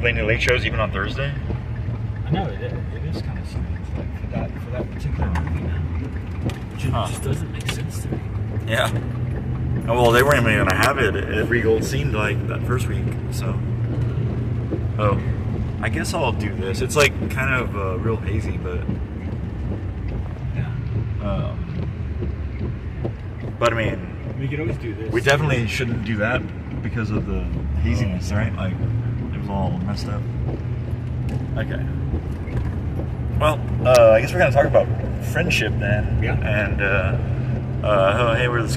Play any late shows even on Thursday? I know it is kind of strange, like for that particular movie now. It just doesn't make sense to me. Yeah. Oh, well, they weren't even gonna have it at Regal. It seemed like that first week. So, I guess I'll do this. It's like kind of real hazy, but Yeah. But I mean, We could always do this. we definitely shouldn't do that because of the haziness, right? Like it was all messed up. Okay. Well, I guess we're gonna talk about friendship then. Yeah. And oh hey, we're the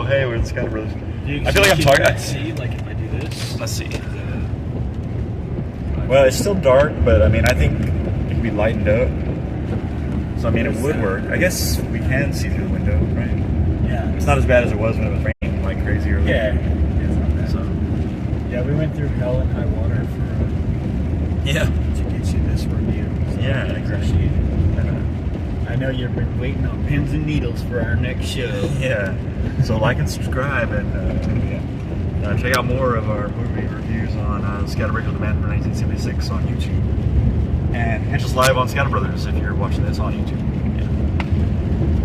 hey, we're the ScatterBrothers. I feel like I'm talking. Let's see, like if I do this. Let's see. Well, it's still dark, but I mean, I think it can be lightened up. So I mean, it would work. I guess we can see through the window, right? Yeah. It's not as bad as it was when it was raining like crazy earlier. Yeah. It's not bad. So Yeah, we went through hell and high water for yeah. to get you this review. So Yeah, I exactly. appreciate it. I know you've been waiting on pins and needles for our next show. Yeah. So like and subscribe and check out more of our movie reviews on Scatterbrained with the Man from 1976 on YouTube. And catch us live on ScatterBrothers if you're watching this on YouTube.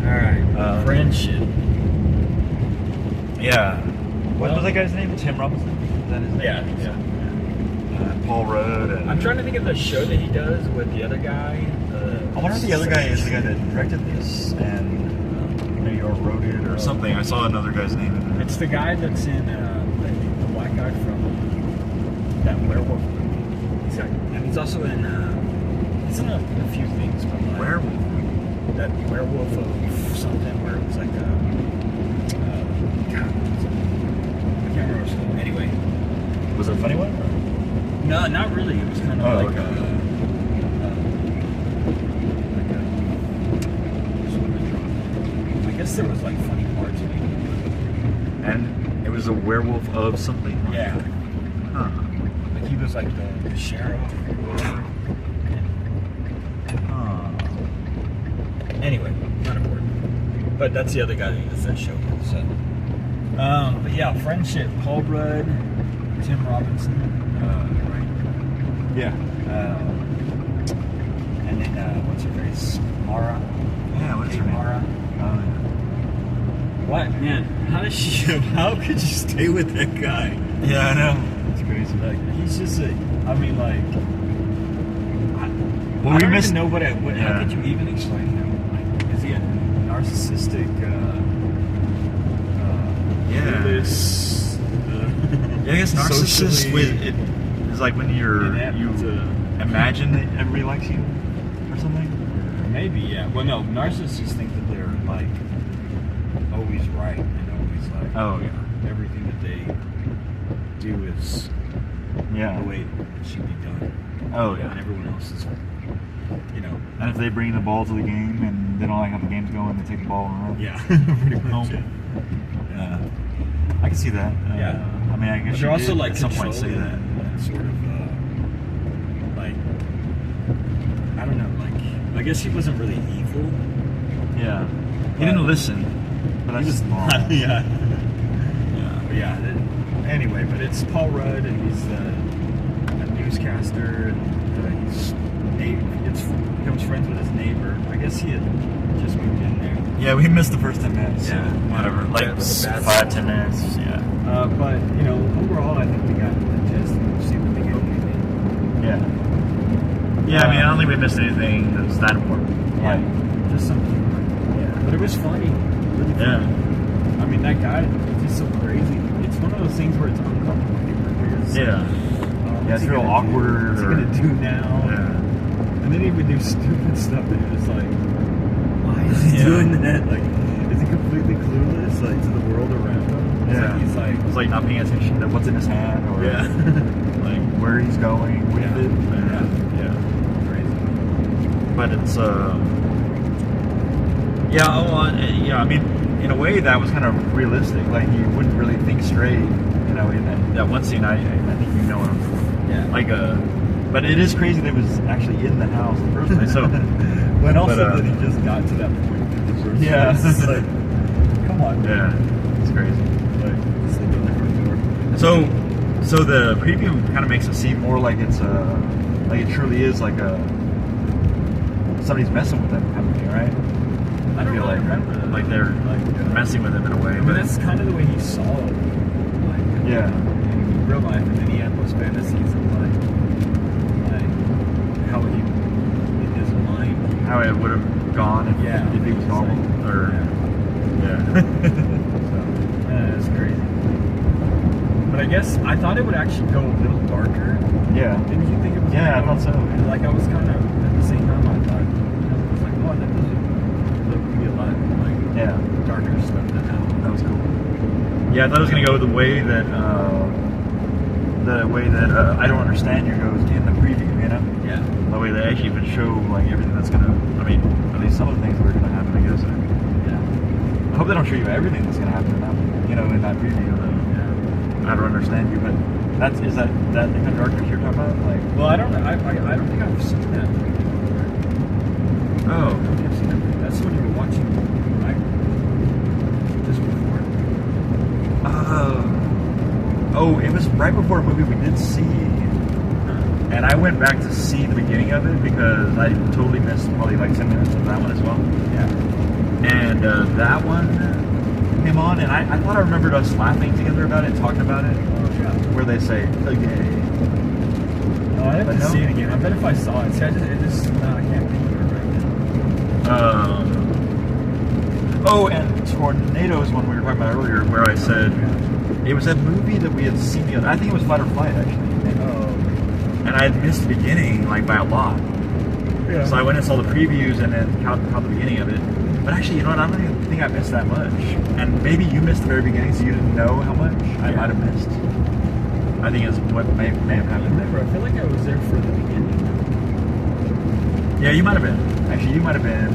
All right. Friendship. Yeah. What was that guy's name? Tim Robinson? Is that his name? Yeah. Paul Rudd. And I'm trying to think of the show that he does with the other guy. I wonder if the other guy is the guy that directed this and maybe or wrote it or something. I saw another guy's name in there. It's the guy that's in the black guy from that werewolf movie. And he's also in he's in a few things, but like Werewolf. that werewolf of something where it was like God, I can't remember what's called. Anyway, Was it a funny one? no, not really. It was kind of like okay. I guess there was like funny parts maybe. And it was a werewolf of something? Yeah. Huh. Like he was like the sheriff or whatever. Anyway, not important. But that's the other guy that does that show. So, but yeah, friendship. Paul Rudd, Tim Robinson, right? Yeah. And then what's her face? Mara. Yeah, what's her name? Mara. Oh, What man? How does she? How could you stay with that guy? yeah, I know. It's crazy. Like he's just a. I mean, like. Well, I we don't missed. even know what. How Yeah. could you even explain him? Like, is he a narcissistic? Yeah. clueless, Yeah, I guess narcissist socially with it is like when you inept, imagine that everybody likes you or something. maybe, yeah. Well, no, narcissists think that they're like always right and always like Oh yeah. everything that they do is Yeah. the way it should be done. Oh And yeah. everyone else is, you know. And if they bring the ball to the game and they don't like how the game's going, they take the ball and run. Yeah, pretty much. Home. I can see that. Yeah. I mean, I guess But they're you also did like at some point say controlling that. and sort of like I don't know, like I guess he wasn't really evil. Yeah. He didn't listen. But that's just normal. yeah. Yeah. But yeah. Anyway, but it's Paul Rudd, and he's a newscaster, and he becomes friends with his neighbor. I guess he had just moved in there. Yeah, we missed the first 10 minutes. Yeah. Whatever. Like Yeah, it was a bad 5-10 minutes. Yeah. But you know, overall, I think we got the gist and see what they get. Yeah. Yeah, I mean, I don't think we missed anything that's that important. Yeah. Like, Just some humor. yeah. But it was funny. Really funny. Yeah. I mean, that guy is just so crazy. It's one of those things where it's uncomfortable humor. Where it's Yeah. like, Yeah, it's real awkward. What's he gonna do now? Yeah. And then he would do stupid stuff that it was like, why is he Yeah. doing that? Like, is he completely clueless, like, to the world around him? It's Yeah. like he's like, It's like not paying attention to what's in his hand or like where he's going with Yeah. it. Yeah. crazy. But it's yeah, I mean, in a way that was kind of realistic. Like you wouldn't really think straight, you know. In that one scene, I think you know what I'm Yeah. like but it is crazy that it was actually in the house in the first place. So, But also But, that he just got to that point in the first Yeah. place. It's like, come on, man. yeah, it's crazy. Like, sleep in the front door. So So the preview kind of makes it seem more like it's like it truly is like somebody's messing with them, kind of thing, right? I don't feel really like remember that. like they're messing with him in a way. I mean, But that's kind of the way he saw it. Like, yeah, in real life, and then he had those fantasies of like how he, in his mind, how it would have gone if he was normal, like, or it's crazy. But I guess I thought it would actually go a little darker. yeah. Didn't you think it was? Yeah, I thought so. Like I was kind of at the same time I thought, I was like, oh, that doesn't look to be a lot like darker stuff than that. That was cool. Yeah, I thought it was gonna go the way that I Don't Understand You goes in the preview, you know? Yeah. The way they actually even show like everything that's gonna. I mean, at least some of the things that are gonna happen, I guess. Yeah. I hope they don't show you everything that's gonna happen in that, you know, in that preview. I Don't Understand You, but is that the kind of darkness you're talking about? Like, Well, I don't think I've seen that. oh, I don't think I've seen that. That's when you were watching, right? Just before. Oh, it was right before a movie we did see, and I went back to see the beginning of it because I totally missed probably like 10 minutes of that one as well. Yeah. And that one came on, and I thought I remembered us laughing together about it, talking about it, where they say, okay. Oh, I have to see it again. I bet if I saw it, see, I can't think of it right now. Oh, and Tornadoes, one we were talking about earlier, where I said, it was that movie that we had seen the other, I think it was Fight or Flight, actually. And I had missed the beginning, like, by a lot. Yeah. So I went and saw the previews and then caught the beginning of it. But actually, you know what, I don't even think I missed that much. And maybe you missed the very beginning, so you didn't know how much I might have missed. I think it's what may have happened there. I feel like I was there for the beginning. Yeah, you might have been. Actually, you might have been.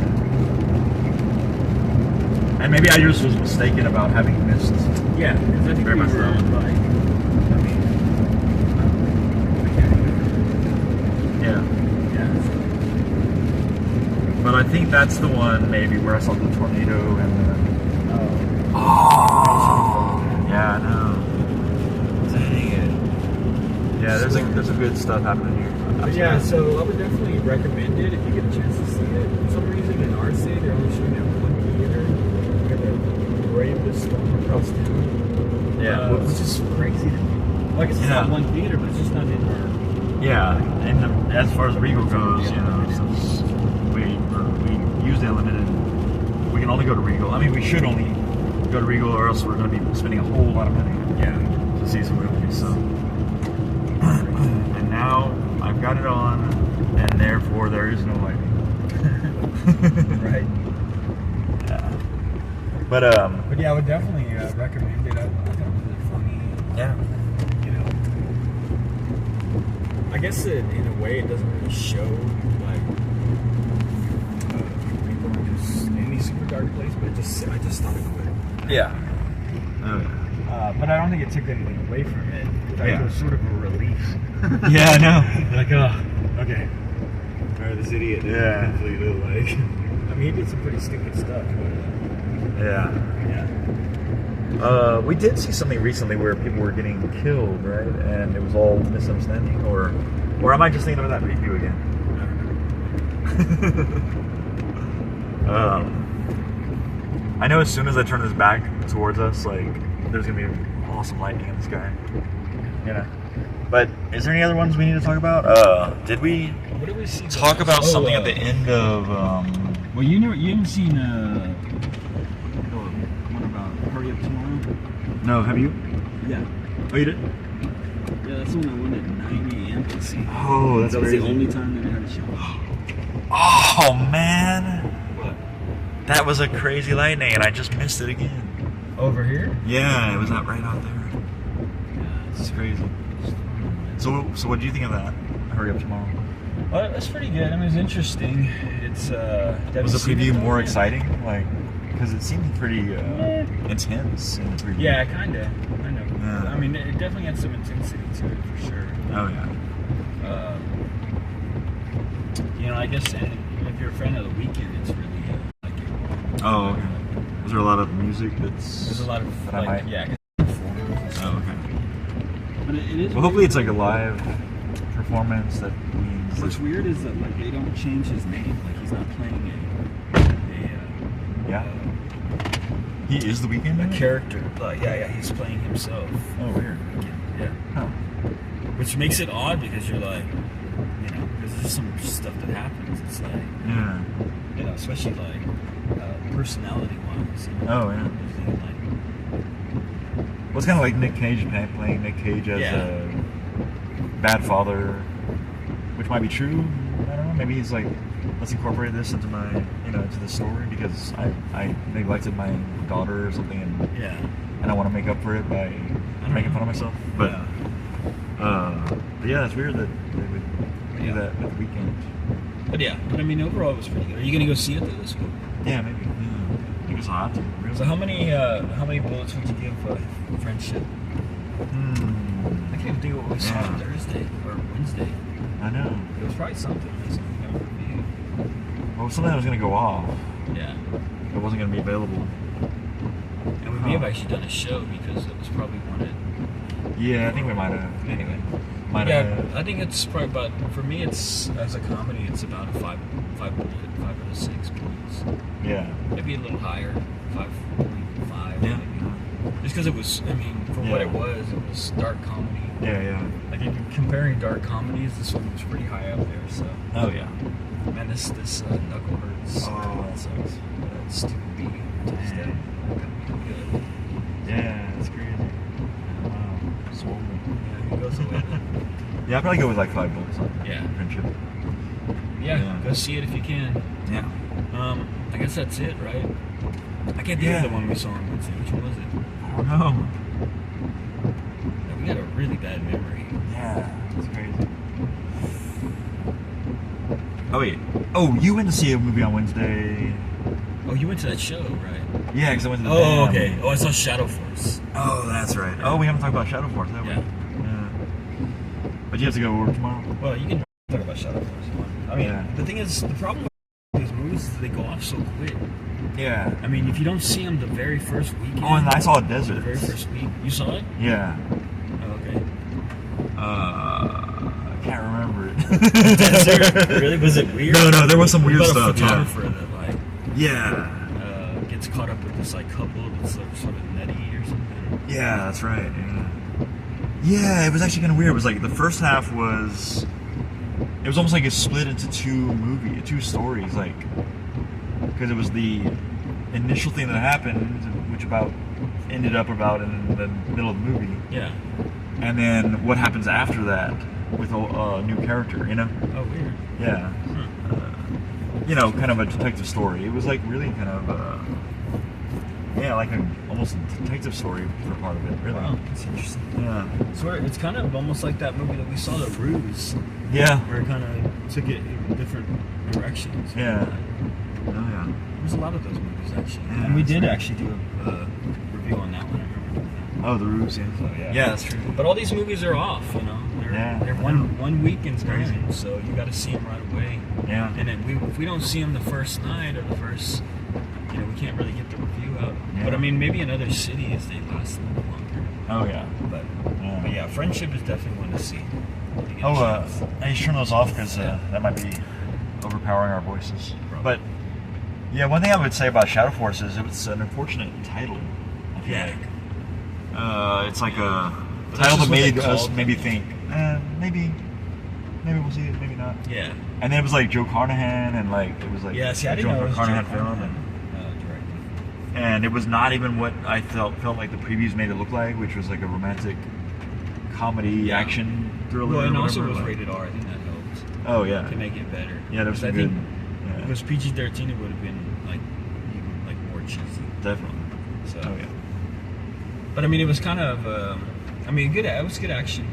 And maybe I just was mistaken about having missed. Yeah, because I think very we much were, so. like, I mean, Yeah. But I think that's the one maybe where I saw the tornado and the. Oh. Yeah, I know. Dang it. Yeah, there's some good stuff happening here. But yeah, so I would definitely recommend it if you get a chance to see it. For some reason in our city, they're only showing it at one theater. We're going to brave the storm across town. Yeah. Which is crazy to me. Like it's not one theater, but it's just not in our. Yeah, and as far as Regal goes, you know, since we usually limited, we can only go to Regal. I mean, we should only go to Regal, or else we're going to be spending a whole lot of money. To see some movies. So, and now I've got it on, and therefore there is no lighting. Right. Yeah. But yeah, I would definitely recommend it. I thought it was really funny. Yeah. You know, I guess in a way it doesn't really show like people are just in these super dark places, but I just thought it would. Yeah. Oh yeah. But I don't think it took anything away from it. In fact, it was sort of a relief. Yeah, I know. Like, okay. Or this idiot. Yeah. Completely like. I mean, he did some pretty stupid stuff. But, Yeah. We did see something recently where people were getting killed, right? And it was all misunderstanding, or am I just thinking of that review again? I know as soon as I turn this back towards us, like, there's gonna be awesome lightning in the sky. You know. But is there any other ones we need to talk about? Did we what did we see talk about something at the end of? Well, you haven't seen what about Hurry Up Tomorrow? No, have you? Yeah. Oh, you did? Yeah, that's the one I went at 9 a.m. to see. Oh, that's that was crazy. the only time that I had a show. Oh man, What? that was a crazy lightning, and I just missed it again. Over here? Yeah, it was out right out there. Yeah, It's crazy. So what do you think of that? Hurry Up Tomorrow. Well, that's pretty good. I mean, it's interesting. It's Was the preview more exciting? Like, because it seemed pretty intense in the preview. Yeah, kind of. Yeah. I mean, it definitely had some intensity to it for sure. Oh yeah. You know, I guess if you're a fan of The Weeknd, it's really like it. Oh, okay. Was there a lot of music that's? There's a lot of that I might. yeah. Oh, okay. But it is. Well, hopefully it's like a live performance that means. What's weird is that like they don't change his name. Like he's not playing Yeah. He is the Weeknd. a character. Like he's playing himself. Oh, weird. Yeah. Huh. Which makes it odd because you're like, because there's just some stuff that happens. It's like, Yeah. especially like personality-wise. Oh, yeah. Like, Well, it's kind of like Nick Cage playing Nick Cage as a bad father, which might be true. I don't know. Maybe he's like, let's incorporate this into my, into the story because I neglected my daughter or something, and I want to make up for it by making fun of myself. But yeah, it's weird that they would do that with the Weeknd. But I mean, overall it was pretty good. Are you gonna go see it though this week? Yeah, maybe. Yeah. I think it's hot. Really. So how many bullets would you give Friendship? I can't even think of what we saw on Thursday or Wednesday. I know. It was probably something. Well, something that was going to go off. Yeah. It wasn't going to be available. And we may have actually done a show because it was probably wanted. Yeah, I think we might have. Anyway. I think it's probably about, for me, it's, as a comedy, it's about a 5 out of 6 points. Yeah. Maybe a little higher, 5.5. Yeah. Maybe. Just because it was, for what it was dark comedy. Yeah. Like, if you're comparing dark comedies, this one was pretty high up there, so. Oh, yeah. Man, this knuckle hurts. Oh, that sucks. Stupid beat. Good. Yeah, that's crazy. Wow. Swollen. Yeah, he goes away. Yeah, I'd probably go with like 5 bullets on Friendship. Yeah, go see it if you can. Yeah. I guess that's it, right? I can't think of the one we saw on Wednesday. Which one was it? I don't know. Yeah, we got a really bad memory. Yeah, that's crazy. Oh, wait. Oh, you went to see a movie on Wednesday. Oh, you went to that show, right? Yeah, because I went to the Oh, okay. Oh, I saw Shadow Force. Oh, that's right. Oh, we haven't talked about Shadow Force, have we? Yeah. But you have to go to work tomorrow? Well, you can talk about Shadow Force. I mean, the thing is, the problem with these movies is they go off so quick. Yeah. I mean, if you don't see them the very first weekend. Oh, and I saw a Desert. The very first week. You saw it? Yeah. Oh, okay. I can't remember it. Desert? Really? Was it weird? No, there was some weird stuff. A photographer that, like, gets caught up with this, like, couple that's, like, sort of nutty or something. Yeah, that's right. Yeah, it was actually kind of weird. It was like the first half was. It was almost like it split into two stories, like. Because it was the initial thing that happened, which ended up about in the middle of the movie. Yeah. And then what happens after that with a new character, Oh, weird. Yeah. Kind of a detective story. It was like really kind of, like almost a detective story for part of it, really. Wow, that's interesting. Yeah. It's kind of almost like that movie that we saw, The Ruse. Yeah. Where it kind of took it in different directions. Yeah. Oh, yeah. There's a lot of those movies, actually. Yeah, and we did actually do a review on that one, I remember doing that. Oh, The Ruse, yeah. So, yeah. Yeah, that's true. But all these movies are off, They're one weekend's crazy. gone, so you got to see them right away. Yeah. And then if we don't see them the first night or the first, we can't really get the review out. Yeah. But I mean, maybe in other cities they last a little longer. Oh, yeah. But yeah, Friendship is definitely one to see. I just turn those off because that might be overpowering our voices. Probably. But yeah, one thing I would say about Shadow Force is it's an unfortunate title. I feel like. It's like a title that made us maybe think, maybe we'll see it, maybe not. Yeah. And then it was like Joe Carnahan, and like it was like I didn't know it was Carnahan Joe film, Carnahan directing. and it was not even what I felt like the previews made it look like, which was like a romantic comedy action thriller. Well, and also it whatever, was rated R. I think that helped. Oh yeah. To make it better. Yeah, there was some I good. think if it was PG-13, it would have been like more cheesy. Definitely. So. Oh yeah. But I mean, it was kind of. Good. It was good action,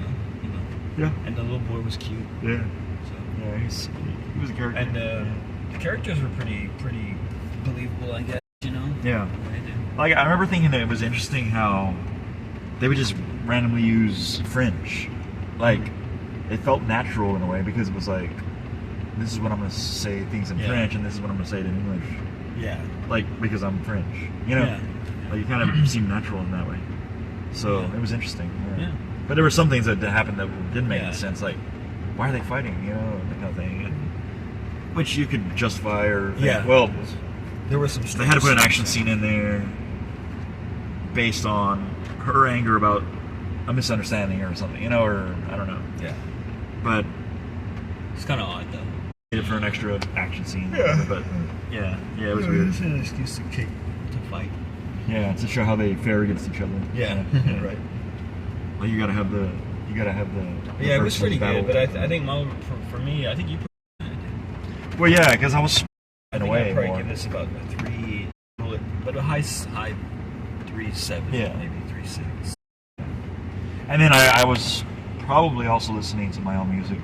though. Yeah. And the little boy was cute. Yeah. So. Yeah, he was a character. And the characters were pretty believable, I guess. Yeah. Like I remember thinking that it was interesting how they would just randomly use French. Like it felt natural in a way because it was like, this is what I'm going to say things in French, and this is what I'm going to say it in English. Yeah. Like because I'm French, Yeah. Like it kind of seemed natural in that way. So it was interesting. Yeah. But there were some things that happened that didn't make Yeah. any sense. Like, why are they fighting? You know, that kind of thing. And, which you could justify or think, Yeah. well, There was some. they had to put an action scene in there based on her anger about a misunderstanding or something, you know, or I don't know. Yeah. But It's kind of odd though. it for an extra action scene. Yeah. But yeah, it was weird. It's an excuse to fight. Yeah, to show how they fare against each other. Yeah. Right. Well, you gotta have the. Yeah, it was pretty battle. good, but I think for me, I think you. Well, yeah, because I was I in a think way I'd probably more. give this about a 3, but a high 3.7, Yeah. maybe 3.6. And then I was probably also listening to my own music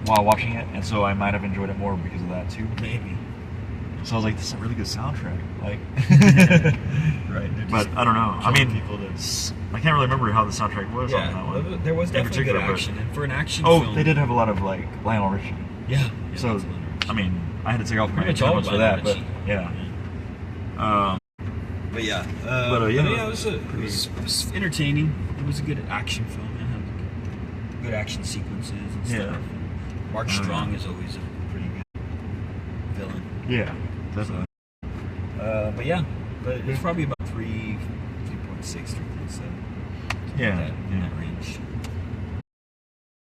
while watching it, and so I might have enjoyed it more because of that too. Maybe. So I was like, this is a really good soundtrack. Like, Right. but I don't know. I mean, people to. I can't really remember how the soundtrack was on that Yeah, one. there was in definitely good particular, but- action, and for an action Oh, film. they did have a lot of like Lionel Richie. Yeah. So, that's Lionel Richie. I mean, I had to take off my Pretty much all headphones of for that, Lionel but Richie. yeah. But yeah, yeah. it was entertaining. It was a good action film. It had good action sequences and Yeah. stuff. Mark Strong is always a pretty good villain. Yeah, definitely. But yeah, but it's probably about 3.6, 3.7. Yeah, In that range.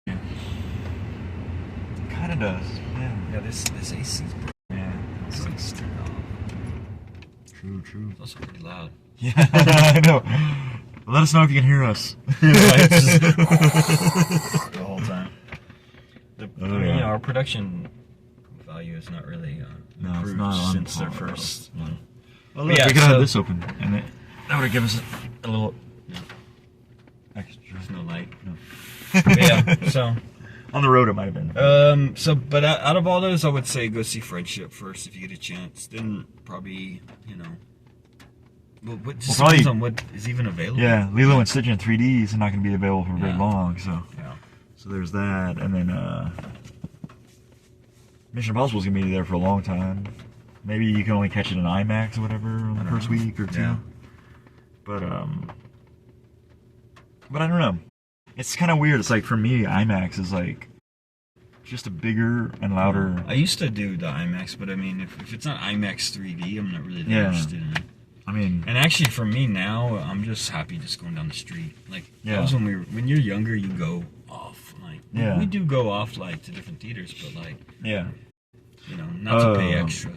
yeah. Kind of does. Yeah. Yeah, this AC's broken. Yeah. It's like turned off. True. It's also pretty loud. Yeah, I know. Let us know if you can hear us. The whole time. yeah. Our production value is not really No, it's improved not on since their par. first. No. Well, We could have this open, and that would have given us a little extra. There's no light. No. But yeah, so On the road, it might have been. but out of all those, I would say go see Friendship first if you get a chance. Then probably, what just probably- depends on what is even available. Yeah, Lilo and Stitch in 3D is not going to be available for very Yeah. long, so Yeah. there's that, and then Mission Impossible is going to be there for a long time. Maybe you can only catch it in IMAX or whatever on the first week or two. Yeah. But I don't know. It's kind of weird. It's like for me, IMAX is like just a bigger and louder. I used to do the IMAX, but I mean, if it's not IMAX 3D, I'm not really that Yeah. interested in it. I mean, And actually, for me now, I'm just happy just going down the street. Like, Yeah. that was when you're younger, you go off. Like, Yeah. we do go off, like, to different theaters, but, like, yeah, not to pay extra.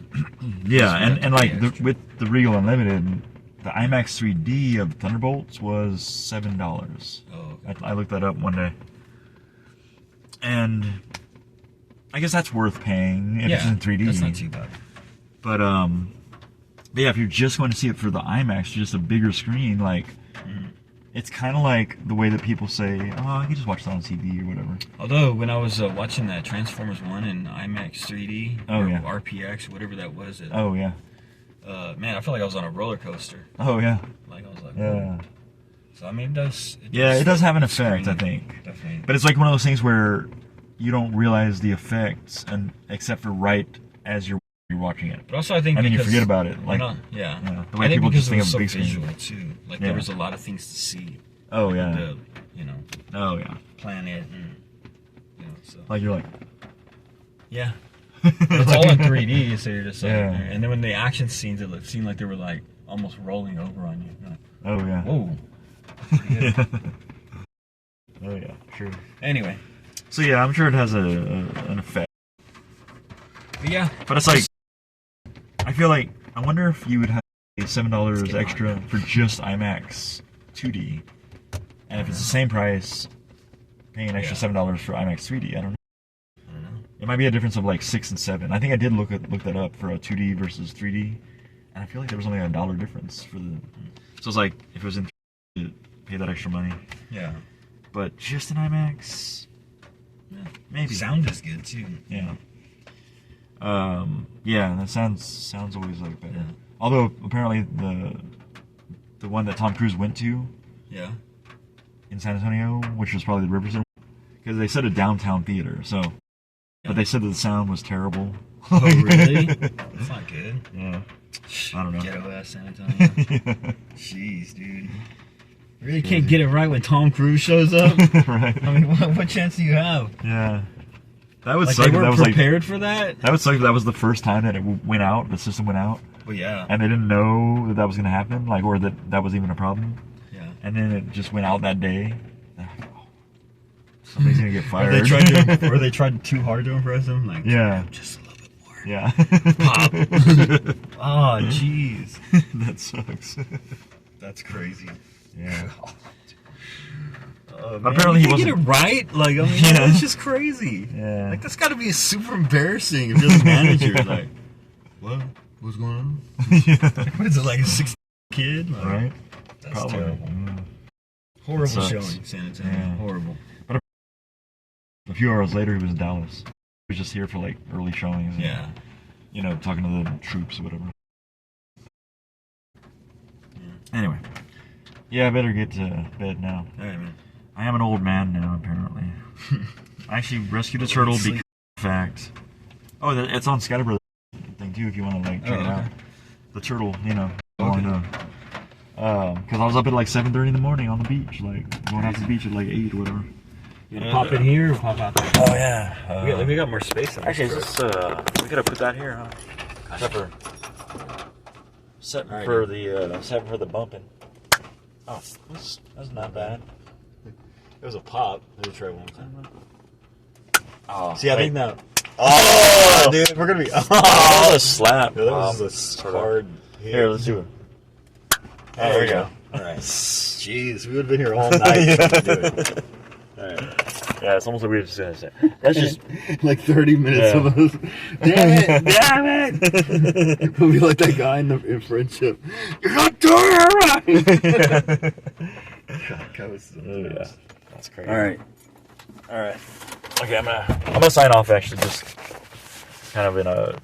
yeah, Just and not to like pay extra. with the Regal Unlimited, the IMAX 3D of Thunderbolts was $7. Oh, okay. I looked that up one day, and I guess that's worth paying if it's in 3D. That's not too bad. But yeah, if you're just going to see it for the IMAX, just a bigger screen, like it's kind of like the way that people say, "Oh, I can just watch that on TV or whatever." Although, when I was watching that Transformers 1 in IMAX 3D, Oh, or yeah. RPX, whatever that was, Oh yeah, man, I felt like I was on a roller coaster. oh yeah, Like, I was like, yeah, So, I mean, it does. yeah. It does have an screen, effect, I think. Definitely. But it's like one of those things where you don't realize the effects, and except for right as you're watching it, But also, I think and then you because- forget about it. Like, yeah. the way I think people because just it think was of so big screen. visual too. Like, Yeah. there was a lot of things to see. Oh Like, yeah, the, oh yeah. planet and so. Like you're like, Yeah. It's all in 3D, so you're just like, Yeah. and then when the action scenes, it seemed like they were like almost rolling over on you. You're like, oh yeah, whoa. Pretty good. oh yeah, true. Anyway, So yeah, I'm sure it has an effect. but yeah, But it's like, I feel like, I wonder if you would have $7 getting extra for just IMAX 2D, and if it's the same price, paying an extra $7 for IMAX 3D. I don't know. I don't know. It might be a difference of like 6 and 7. I think I did look that up for a 2D versus 3D, and I feel like there was only a $1 difference for the. So it's like if it was in 3D, you'd pay that extra money, Yeah. but just in IMAX, Yeah. maybe. Sound is good too. Yeah. Yeah, that sounds always like better. Yeah. Although apparently the one that Tom Cruise went to Yeah. in San Antonio, which was probably the Riverside, because they said a downtown theater, so, but they said that the sound was terrible. Oh, really? That's not good. Yeah. I don't know. Ghetto ass San Antonio. Jeez, dude. You really can't get it right when Tom Cruise shows up. Right. I mean, what chance do you have? Yeah. That would Like, suck. they weren't That was prepared for that? That would suck. That was the first time that it went out. The system went out. Well, yeah. And they didn't know that was going to happen, like, or that was even a problem. Yeah. And then it just went out that day. Somebody's going to get fired. Or they tried too hard to impress him. Like, yeah. Just a little bit more. Yeah. Pop. Oh, jeez. That sucks. That's crazy. Yeah. Apparently he can't get it right. Like, I mean, Yeah. it's just crazy. Yeah. Like, that's got to be super embarrassing if you're the manager. Like, what? What's going on? Yeah. What is it, like a 6 kid? Like, Right? That's Probably. terrible. Mm. Horrible Sucks. showing, San Antonio. Yeah. Horrible. A few hours later, he was in Dallas. He was just here for, like, early showings. And, Yeah. you know, talking to the troops or whatever. Anyway. Yeah, I better get to bed now. All right, man. I am an old man now, apparently. I actually rescued a turtle because, in fact... Oh, it's on Scatterbrained thing, too, if you want to, like, check it out. The turtle, you know. Because I was up at, like, 7:30 in the morning on the beach, like, going out to the beach at, like, 8 or whatever. You gonna pop in here or pop out there? Oh, yeah. We got more space in Actually, is this, we could have put that here, huh? Setting for the bumping. Oh, that's not bad. It was a pop. Let me try one time. Oh, See, I think now. Oh, Dude, we're gonna be. that was a slap. Yeah, that was a hard hit. Here, let's do it. Oh, there we go. All right. Jeez, we would have been here all night. To do it. All right. Yeah, it's almost like we were just gonna say. That's just like 30 minutes of us. Damn it! We'll be like that guy in Friendship. You're not doing it right. That was yeah, that's crazy. all right. Okay, I'm gonna sign off. Actually, just kind of in a.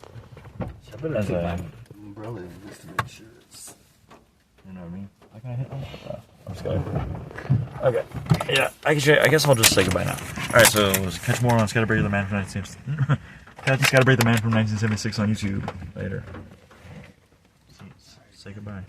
I better As put a- my umbrella in just to make sure it's. You know what I mean? I can hit. I'm just gonna. Okay. Yeah, I guess I'll just say goodbye now. All right, so catch more on Scatterbrained the Man from 1976. Catch Scatterbrained the Man from 1976 on YouTube later. Say goodbye.